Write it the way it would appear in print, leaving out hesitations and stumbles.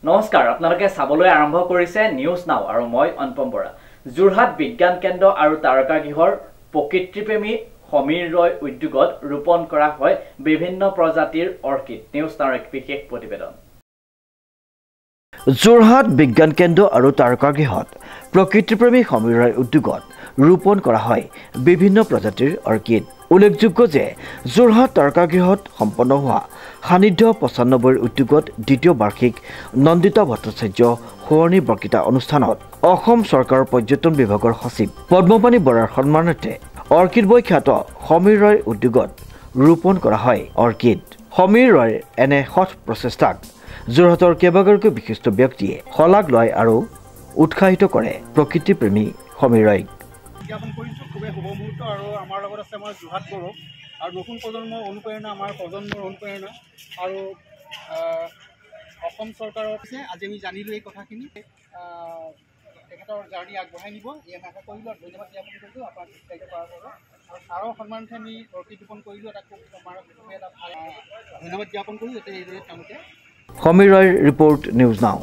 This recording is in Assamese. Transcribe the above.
নমস্কাৰ আপোনালোকে চাবলৈ আৰম্ভ কৰিছে নিউজ নাও আৰু মই অনুপম বৰা যোৰহাট বিজ্ঞান কেন্দ্ৰ আৰু তাৰকাগৃহৰ প্ৰকৃতিপ্ৰেমী সমীৰ ৰয় উদ্যোগত ৰোপণ কৰা হয় বিভিন্ন প্ৰজাতিৰ অৰ্কিড নিউজ নাওৰ এক বিশেষ প্ৰতিবেদন যোৰহাট বিজ্ঞান কেন্দ্ৰ আৰু তাৰকাগৃহত প্ৰকৃতিপ্ৰেমী সমীৰ ৰয় উদ্যোগত ৰোপণ কৰা হয় বিভিন্ন প্ৰজাতিৰ অৰ্কিড উল্লেখযোগ্য যে যোৰহাট তাৰকাগৃহত সম্পন্ন হোৱা সান্নিধ্য ৯৫ উদ্যোগত দ্বিতীয় বাৰ্ষিক নন্দিতা ভট্টাচাৰ্য সোঁৱৰণী বক্তৃতা অনুষ্ঠানত অসম চৰকাৰৰ পৰ্যটন বিভাগৰ সচিব পদ্মপাণি বৰাৰ সন্মানাৰ্থে অৰ্কিড বয় খ্যাত সমীৰ ৰয় উদ্যোগত ৰোপণ কৰা হয় অৰ্কিড সমীৰ ৰয়ৰ এনে সৎ প্ৰচেষ্টাক যোৰহাটৰ কেইবাগৰাকী বিশিষ্ট ব্যক্তিয়ে শলাগ লয় আৰু উৎসাহিত কৰে প্ৰকৃতিপ্ৰেমী সমীৰ ৰয়ক জ্ঞাপন কৰিছোঁ খুবেই শুভ মুহূৰ্ত আৰু আমাৰ লগত আছে আমাৰ যোৰহাট গৌৰৱ আৰু নতুন প্ৰজন্মৰ অনুপ্ৰেৰণা আমাৰ প্ৰজন্মৰ অনুপ্ৰেৰণা আৰু অসম চৰকাৰৰ আজি আমি জানিলোঁ এই কথাখিনি তেখেতৰ জাৰ্ণি আগবঢ়াই নিব এই আমি আশা কৰিলোঁ আৰু ধন্যবাদ জ্ঞাপন কৰিলোঁ আপোনাক উৎসাহিত কৰাৰ বাবে আৰু ছাৰৰ সন্মানতে আমি অৰ্কিড ৰোপণ কৰিলোঁ এটা খুব আমাৰ এটা ভাল ধন্যবাদ জ্ঞাপন কৰিলোঁ যাতে এইদৰে তেওঁলোকে সমীৰ ৰয়ৰ ৰিপৰ্ট নিউজ নাও।